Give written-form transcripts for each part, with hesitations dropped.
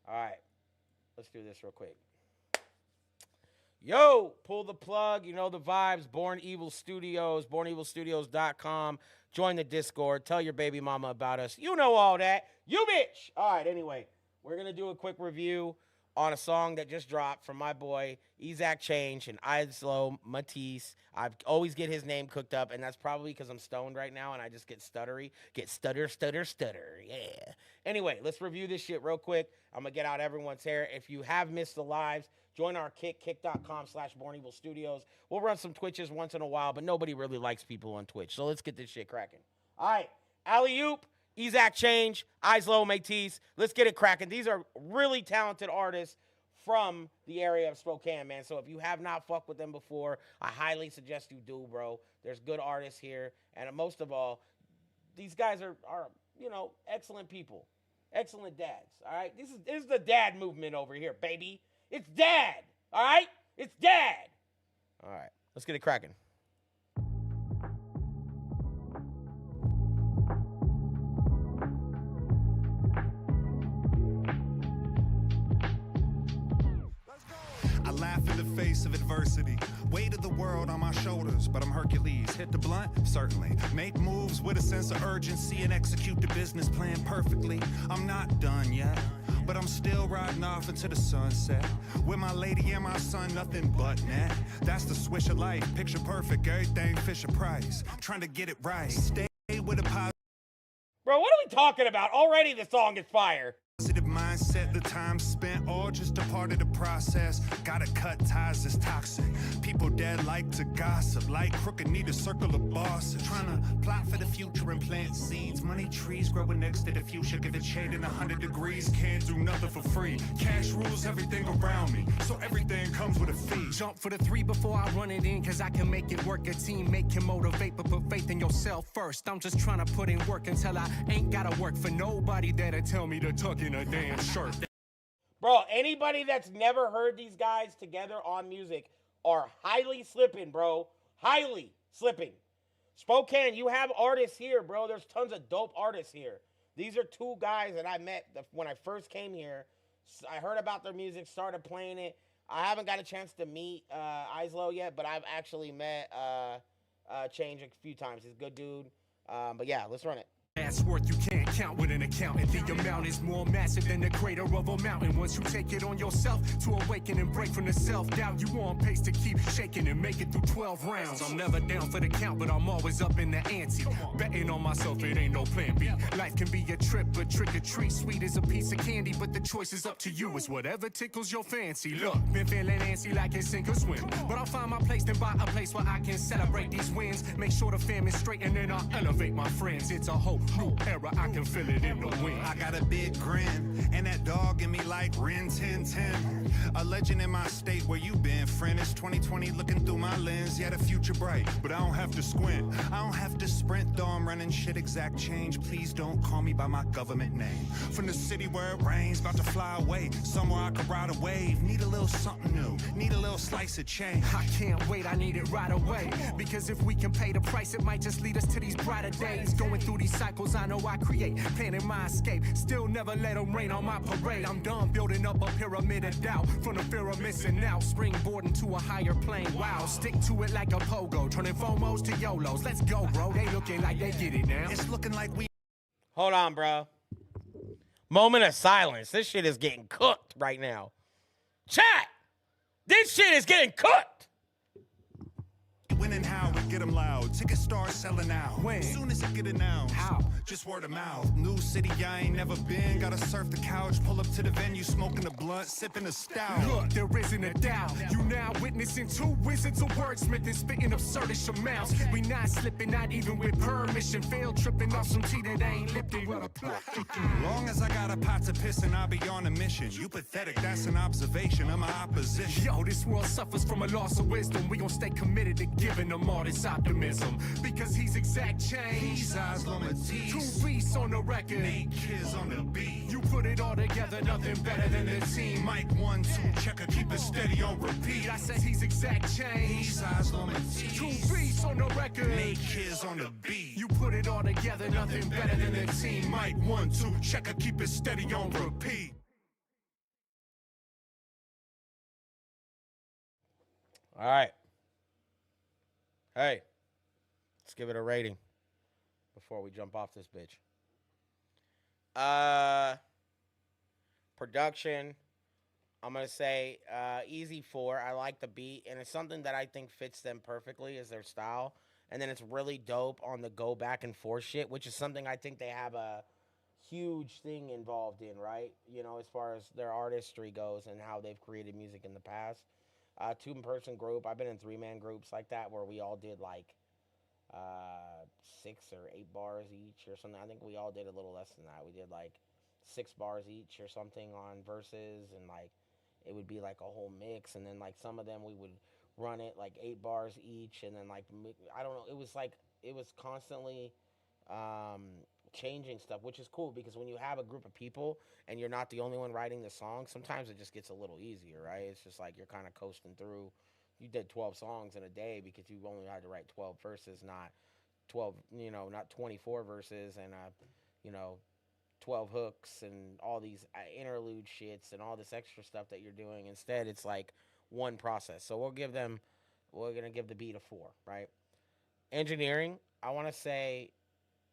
All right, let's do this real quick. Yo, pull the plug. You know the vibes. Born Evill Studios, bornevillstudios.com. Join the Discord. Tell your baby mama about us. You know all that. You bitch. All right, anyway, we're going to do a quick review on a song that just dropped from my boy, Evill Change and Evill Matisse. I always get his name cooked up, and that's probably because I'm stoned right now and I just get stuttery. Get stutter. Yeah. Anyway, let's review this shit real quick. I'm going to get out everyone's hair. If you have missed the lives, join our kick.com/BornEvillStudios. We'll run some Twitches once in a while, but nobody really likes people on Twitch. So let's get this shit cracking. All right, alley-oop. Evill Change, Evill Matisse. Let's get it cracking. These are really talented artists from the area of Spokane, man. So if you have not fucked with them before, I highly suggest you do, bro. There's good artists here. And most of all, these guys are excellent people. Excellent dads, all right? This is the dad movement over here, baby. It's dad, all right? It's dad. All right, let's get it cracking. Laugh in the face of adversity. Weight of the world on my shoulders, but I'm Hercules. Hit the blunt? Certainly. Make moves with a sense of urgency and execute the business plan perfectly. I'm not done yet, but I'm still riding off into the sunset. With my lady and my son, nothing but net. That's the swish of life. Picture perfect, everything Fisher Price. Trying to get it right. Stay with a positive. Bro, what are we talking about? Already the song is fire. Positive mindset, the time spent, all just a part of the process. Gotta cut ties that's toxic. People dead like to gossip, like crooked need a circle of bosses. Trying to plot for the future and plant seeds. Money trees growing next to the future. Give it shade in 100 degrees. Can't do nothing for free. Cash rules everything around me, so everything comes with a fee. Jump for the 3 before I run it in, cause I can make it work. A team make you motivate, but put faith in yourself first. I'm just trying to put in work until I ain't gotta work for nobody that'll tell me to tuck in a damn shirt. Bro, anybody that's never heard these guys together on music are highly slipping, bro. Highly slipping. Spokane, you have artists here, bro. There's tons of dope artists here. These are two guys that I met when I first came here. I heard about their music, started playing it. I haven't got a chance to meet Evill yet, but I've actually met Change a few times. He's a good dude. But yeah, let's run it. That's worth you can't count with an accountant. The amount is more massive than the crater of a mountain. Once you take it on yourself to awaken and break from the self-doubt, you on pace to keep shaking and make it through 12 rounds. I'm never down for the count, but I'm always up in the ante. Betting on myself, it ain't no plan B. Life can be a trip, but trick or treat. Sweet as a piece of candy, but the choice is up to you. It's whatever tickles your fancy. Look, been feeling antsy like it's sink or swim, but I'll find my place, then buy a place where I can celebrate these wins. Make sure the fam is straight, and then I'll elevate my friends. It's a whole new era, I can feel it in the wind. I got a big grin, and that dog in me like Rin Tin Tin. A legend in my state, where you been, friend? It's 2020 looking through my lens. Yeah, the future bright, but I don't have to squint. I don't have to sprint, though I'm running shit. Exact change, please don't call me by my government name. From the city where it rains, about to fly away, somewhere I could ride a wave. Need a little something new, need a little slice of change. I can't wait, I need it right away. Because if we can pay the price, it might just lead us to these brighter days. Going through these cycles, I know I create, planning my escape. Still never let them rain on my parade. I'm done building up a pyramid of doubt, from the fear of missing out, springboarding to a higher plane. Wow, stick to it like a pogo, turning FOMOs to YOLOs. Let's go, bro. They looking like they get it now. It's looking like we... Hold on, bro. Moment of silence. This shit is getting cooked right now. Chat! This shit is getting cooked! When and how we get them loud. Tickets start selling out. When? Soon as it get announced. How? Just word of mouth. New city I ain't never been. Gotta surf the couch, pull up to the venue, smoking a blunt, sipping a stout. Look, there isn't a doubt. You now witnessing two wizards of wordsmithing, spitting absurdish amounts. We not slipping, not even with permission. Fail tripping off some tea that ain't lifting. Well, a plot. Long as I got a pot to piss and I'll be on a mission. You pathetic, that's an observation of my opposition. Yo, this world suffers from a loss of wisdom. We gon' stay committed to giving them all this optimism. Because he's exact change. He's Evill Matisse. Two beasts on the record. 8 kids on the beat. You put it all together, nothing better than the team. Mike 1, 2, checker, keep it steady on repeat. I said he's exact change. He's Evill Matisse. Two beasts on the record. 8 kids on the beat. You put it all together, nothing better than the team. Mike 1, 2, checker, keep it steady on repeat. All right. Hey, let's give it a rating before we jump off this bitch. Uh, Production. I'm gonna say easy 4. I like the beat, and it's something that I think fits them perfectly is their style. And then it's really dope on the go back and forth shit, which is something I think they have a huge thing involved in, right? You know, as far as their artistry goes and how they've created music in the past. 2-person group. I've been in 3-man groups like that where we all did like 6 or 8 bars each or something. I think we all did a little less than that. We did like 6 bars each or something on verses, and like it would be like a whole mix. And then like some of them we would run it like 8 bars each, and then like I don't know. It was constantly um, changing stuff, which is cool because when you have a group of people and you're not the only one writing the song, sometimes it just gets a little easier, right? It's just like you're kind of coasting through. You did 12 songs in a day because you only had to write 12 verses, not 12, not 24 verses and, 12 hooks and all these interlude shits and all this extra stuff that you're doing. Instead, it's like one process. So we're going to give the beat a 4, right? Engineering, I want to say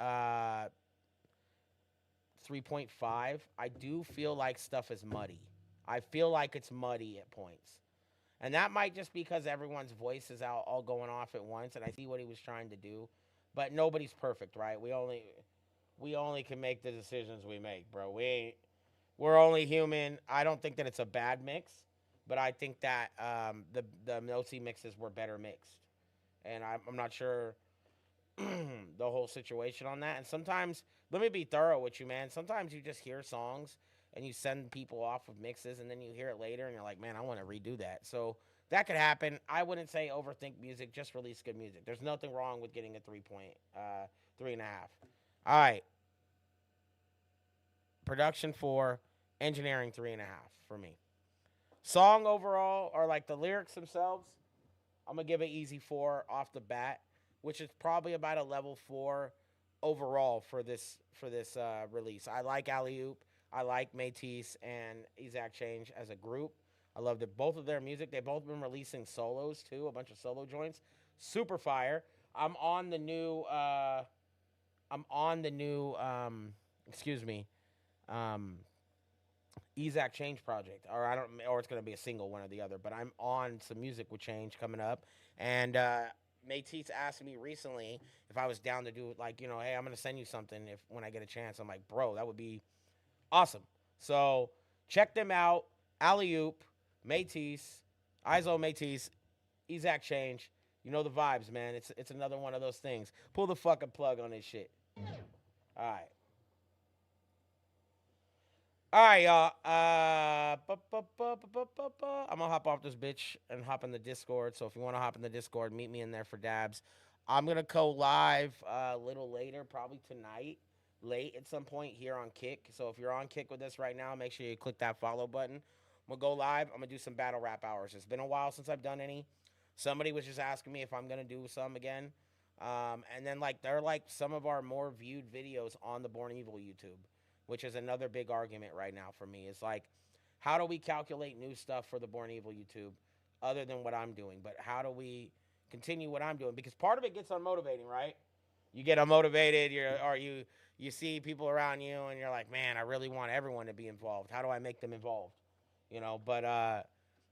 3.5. I do feel like stuff is muddy. I feel like it's muddy at points. And that might just because everyone's voice is out all going off at once, and I see what he was trying to do. But nobody's perfect, right? We only can make the decisions we make, bro. We're only human. I don't think that it's a bad mix, but I think that the Nosy mixes were better mixed. And I'm not sure the whole situation on that. And sometimes, let me be thorough with you, man. Sometimes you just hear songs and you send people off of mixes, and then you hear it later and you're like, man, I want to redo that. So that could happen. I wouldn't say overthink music, just release good music. There's nothing wrong with getting a 3.5. All right. Production 4, engineering 3.5 for me. Song overall, or like the lyrics themselves, I'm gonna give it easy 4 off the bat, which is probably about a level 4 overall for this release. I like Alley Oop. I like Métis and Isaac Change as a group. I love both of their music. They've both been releasing solos too, a bunch of solo joints. Super fire. I'm on the new. Excuse me. Um, Isaac Change project, or I don't, or it's gonna be a single, one or the other. But I'm on some music with Change coming up, and Métis asked me recently if I was down to do like, hey, I'm gonna send you something if when I get a chance. I'm like, bro, that would be awesome. So check them out. Alley Oop, Métis, Iso Métis, Isaac Change. You know the vibes, man. It's another one of those things. Pull the fucking plug on this shit. All right. All right, y'all. I'm gonna hop off this bitch and hop in the Discord. So if you want to hop in the Discord, meet me in there for dabs. I'm gonna go live a little later, probably tonight, late at some point here on Kick. So if you're on Kick with us right now, make sure you click that follow button. I'm gonna go live. I'm gonna do some battle rap hours. It's been a while since I've done any. Somebody was just asking me if I'm gonna do some again. And then like they're like some of our more viewed videos on the Born Evil YouTube, which is another big argument right now for me. It's like, how do we calculate new stuff for the Born Evil YouTube other than what I'm doing? But how do we continue what I'm doing? Because part of it gets unmotivating, right? You get unmotivated, you see people around you and you're like, man, I really want everyone to be involved. How do I make them involved? But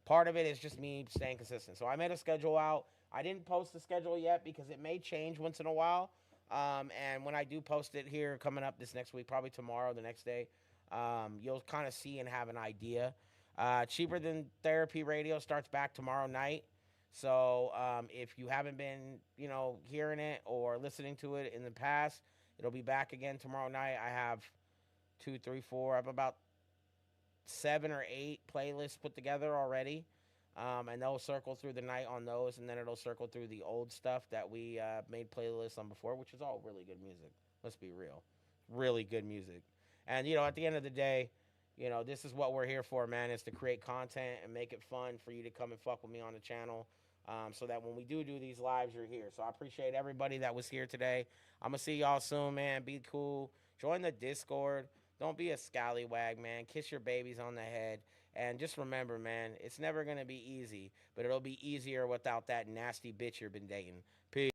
part of it is just me staying consistent. So I made a schedule out. I didn't post the schedule yet because it may change once in a while. And when I do post it here coming up this next week, probably tomorrow, the next day, you'll kind of see and have an idea. Cheaper Than Therapy Radio starts back tomorrow night. So if you haven't been, hearing it or listening to it in the past, it'll be back again tomorrow night. I have 2, 3, 4. I have about 7 or 8 playlists put together already. And they'll circle through the night on those, and then it'll circle through the old stuff that we made playlists on before, which is all really good music. Let's be real. Really good music. And, at the end of the day, this is what we're here for, man, is to create content and make it fun for you to come and fuck with me on the channel so that when we do these lives, you're here. So I appreciate everybody that was here today. I'm going to see y'all soon, man. Be cool. Join the Discord. Don't be a scallywag, man. Kiss your babies on the head. And just remember, man, it's never going to be easy, but it'll be easier without that nasty bitch you've been dating. Peace.